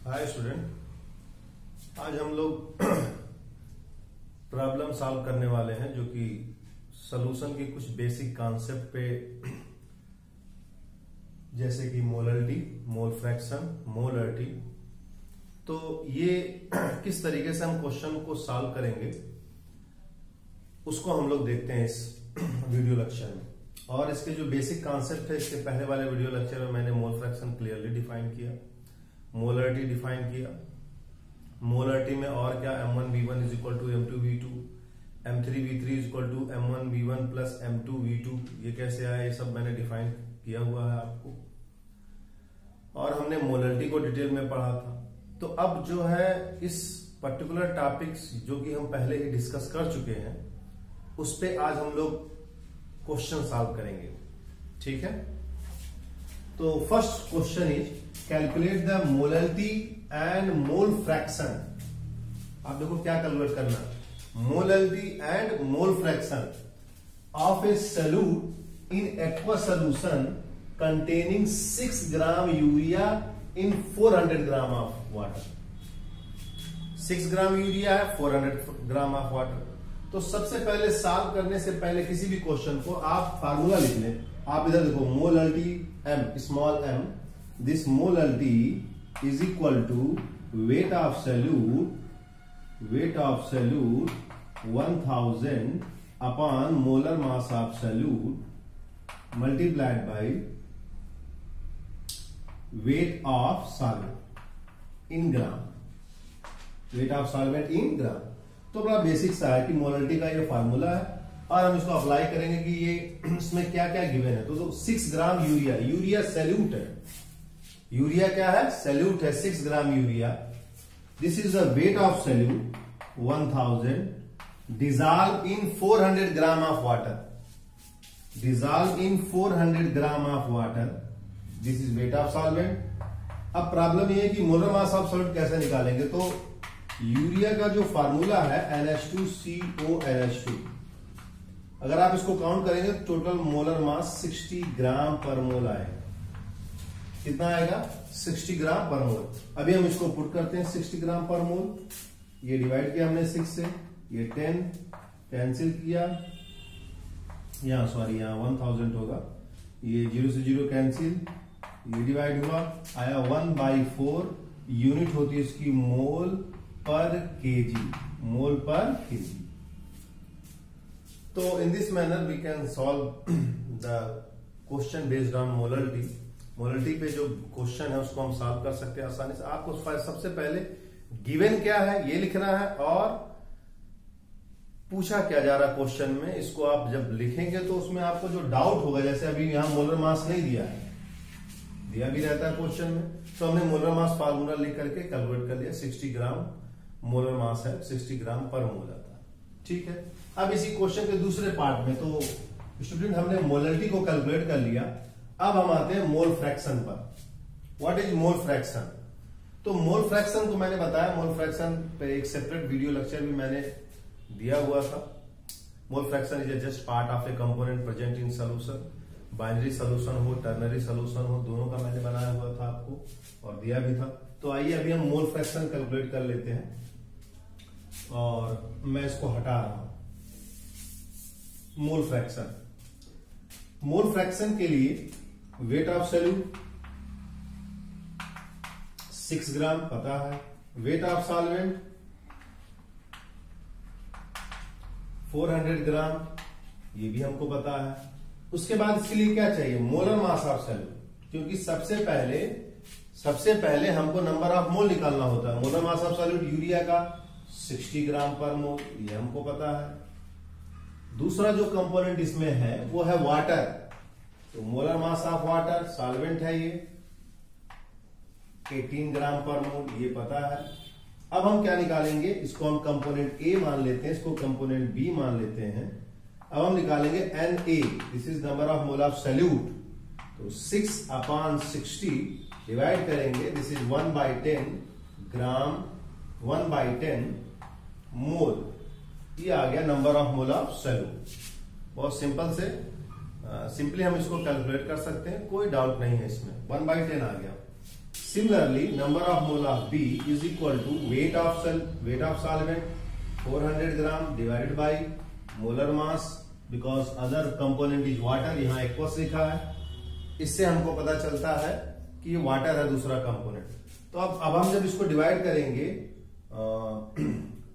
Hi student, आज हम लोग प्रॉब्लम सॉल्व करने वाले हैं जो कि सॉल्यूशन के कुछ बेसिक कॉन्सेप्ट पे, जैसे कि मोलरिटी, मोल फ्रैक्शन, मोलरिटी। तो ये किस तरीके से हम क्वेश्चन को सॉल्व करेंगे उसको हम लोग देखते हैं इस वीडियो लेक्चर में। और इसके जो बेसिक कॉन्सेप्ट है, इसके पहले वाले वीडियो लेक्चर में मैंने मोल फ्रैक्शन क्लियरली डिफाइन किया, मोलरिटी डिफाइन किया। मोलरिटी में और क्या, m1v1 is equal to m2v2, m3v3 is equal to m1v1 plus m2v2। ये कैसे आया, ये सब मैंने डिफाइन किया हुआ है आपको। और हमने मोलरिटी को डिटेल में पढ़ा था। तो अब जो है इस पर्टिकुलर टॉपिक्स जो कि हम पहले ही डिस्कस कर चुके हैं, उस पे आज हम लोग क्वेश्चन सॉल्व करेंगे। ठीक है, तो first question is calculate the molarity and mole fraction. आप देखो क्या कैलकुलेट करना, molarity and mole fraction of A solute in aqua solution containing 6 gram urea in 400 gram of water. 6 gram urea है, 400 gram of water. तो सबसे पहले solve करने से पहले किसी भी क्वेश्चन को आप फार्मूला लिख लें। आप इधर देखो, molarity m, small m, this molarity is equal to weight of solute 1000 upon molar mass of solute multiplied by weight of solvent in gram, weight of solvent in gram. तो बड़ा basic सा है कि मोलरिटी का ये formula है और हम इसको अप्लाई करेंगे कि ये इसमें क्या क्या गिवन है। तो 6 ग्राम यूरिया, यूरिया सॉल्यूट है, यूरिया क्या है, सॉल्यूट है, 6 gram urea. This is the wait of solute 1000 dissolve in 400 gram of water, dissolve in 400 gram of water. This is wait of solvent. अब प्रॉब्लम ये है कि मोलर मास ऑफ सॉल्वेंट कैसे निकालेंगे। तो यूरिया का जो फार्मूला है NH2CONH2, अगर आप इसको काउंट करेंगे तो टोटल मोलर मास 60 ग्राम पर मोल आएगा। कितना आएगा, 60 ग्राम पर मोल। अभी हम इसको पुट करते हैं, 60 ग्राम पर मोल, ये डिवाइड किया हमने 6 से, ये 10 कैंसिल किया, यहां 1000 होगा, ये 0 से 0 कैंसिल, ये डिवाइड हुआ, आया 1/4 यूनिट होती है इसकी मोल पर केजी, मोल पर केजी। तो in this manner we can solve the question based on molarity. Molarity पे जो क्वेश्चन है उसको हम सॉल्व कर सकते हैं आसानी से। आपको सबसे पहले गिवन क्या है ये लिखना है और पूछा क्या जा रहा क्वेश्चन में, इसको आप जब लिखेंगे तो उसमें आपको जो डाउट होगा, जैसे अभी यहां मोलर मास नहीं दिया है, दिया भी रहता है क्वेश्चन में, तो हमने मोलर मास फार्मूला लिख करके कैलकुलेट कर लिया। 60 ग्राम मोलर मास है, 60 ग्राम पर मोल आता है। ठीक है, अब इसी क्वेश्चन के दूसरे पार्ट में तो स्टूडेंट हमने मोलरिटी को कैलकुलेट कर लिया। अब हम आते हैं मोल फ्रैक्शन पर। What is mole fraction? तो मोल फ्रैक्शन को मैंने बताया, मोल फ्रैक्शन पे एक सेपरेट वीडियो लेक्चर भी मैंने दिया हुआ था। Mole fraction is just part of A component present in solution. Binary solution हो, टर्नरी सोल्यूशन हो, दोनों का मैंने बनाया हुआ था आपको और दिया भी था। तो आइए अभी हम मोल फ्रैक्शन कैलकुलेट कर लेते हैं और मैं इसको हटा रहा हूं। मोल फ्रैक्शन, मोल फ्रैक्शन के लिए वेट ऑफ सॉल्यूट 6 ग्राम पता है, वेट ऑफ सॉल्वेंट 400 ग्राम ये भी हमको पता है। उसके बाद इसके लिए क्या चाहिए, मोलर मास ऑफ सॉल्यूट, क्योंकि सबसे पहले हमको नंबर ऑफ मोल निकालना होता है। Molar mass of solute urea का 60 ग्राम पर मोल, ये हमको पता है। दूसरा जो कंपोनेंट इसमें है वो है वाटर, तो molar mass of water solvent है ये 18 ग्राम पर मोल, ये पता है। अब हम क्या निकालेंगे, इसको हम कंपोनेंट ए मान लेते हैं, इसको कंपोनेंट बी मान लेते हैं। अब हम निकालेंगे Na, this is number of mole of solute. तो 6/60 डिवाइड करेंगे, दिस इज 1/10 ग्राम, 1/10 मोल, ये आ गया number of mole of solute. बहुत सिंपल से सिंपली हम इसको कैलकुलेट कर सकते हैं, कोई डाउट नहीं है इसमें। 1/10 आ गया। Similarly, number of mole of B is equal to weight of solvent 400 gram divided by molar mass, because other component is water, यहाँ aqueous लिखा है, इससे हमको पता चलता है कि ये वाटर है दूसरा कंपोनेंट। तो अब हम जब इसको डिवाइड करेंगे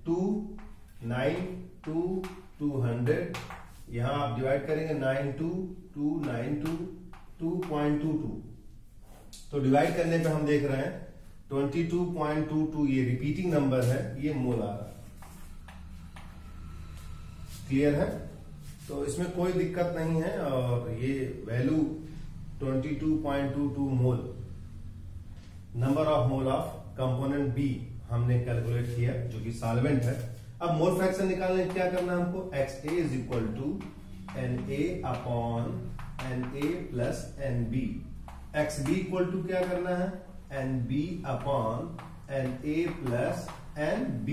2, 9, 2, 200, यहाँ आप डिवाइड करेंगे 92, 292, 2.22, तो डिवाइड करने पे हम देख रहे हैं 22.22, ये रिपीटिंग नंबर है, ये मोल आ रहा है। क्लियर है? तो इसमें कोई दिक्कत नहीं है, और ये value 22.22 mole number of mole of component B हमने कैलकुलेट किया, जो कि सॉल्वेंट है। अब मोल फ्रैक्शन निकालने क्या करना है हमको, XA is equal to NA upon NA plus NB। XB equal to क्या करना है, NB upon NA plus NB।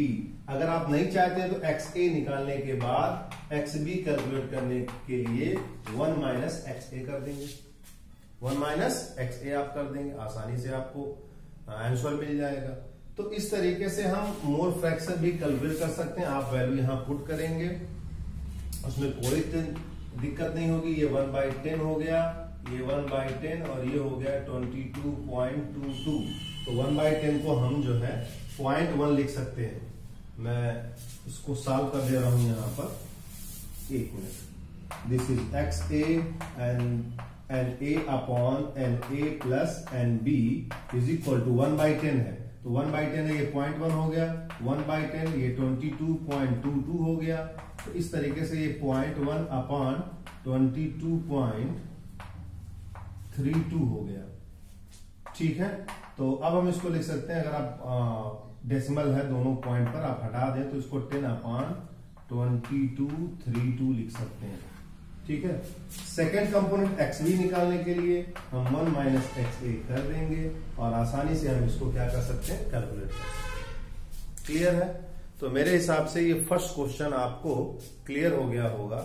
अगर आप नहीं चाहते तो XA निकालने के बाद XB कैलकुलेट करने के लिए 1 माइनस XA कर देंगे, 1 माइनस XA आप कर देंगे, आसानी से आपको आंसर मिल जाएगा। तो इस तरीके से हम मोल फ्रैक्शन भी कैलकुलेट कर सकते हैं। आप वैल्यू यहां पुट करेंगे, उसमें कोई दिक्कत नहीं होगी। ये 1/10 हो गया, ये 1/10 और ये हो गया 22.22। तो 1/10 को हम जो है 0.1 लिख सकते हैं। मैं इसको सॉल्व कर दे रहा हूं यहां पर, 1 minute. This is XA and A upon NA plus NB is equal to 1/10 है, तो 1/10 है, ये 0.1 हो गया, 1/10 ये 22.22 हो गया। तो इस तरीके से ये 0.1 अपॉन 22.32 हो गया। ठीक है, तो अब हम इसको लिख सकते हैं, अगर आप डेसिमल है दोनों पॉइंट पर आप हटा दें तो इसको 10 अपॉन 2232 लिख सकते हैं। ठीक है, सेकेंड कंपोनेंट XB निकालने के लिए हम 1 माइनस XA कर देंगे, और आसानी से हम इसको क्या कर सकते हैं, कैलकुलेट कर सकते हैं। क्लियर है? तो मेरे हिसाब से ये फर्स्ट क्वेश्चन आपको क्लियर हो गया होगा।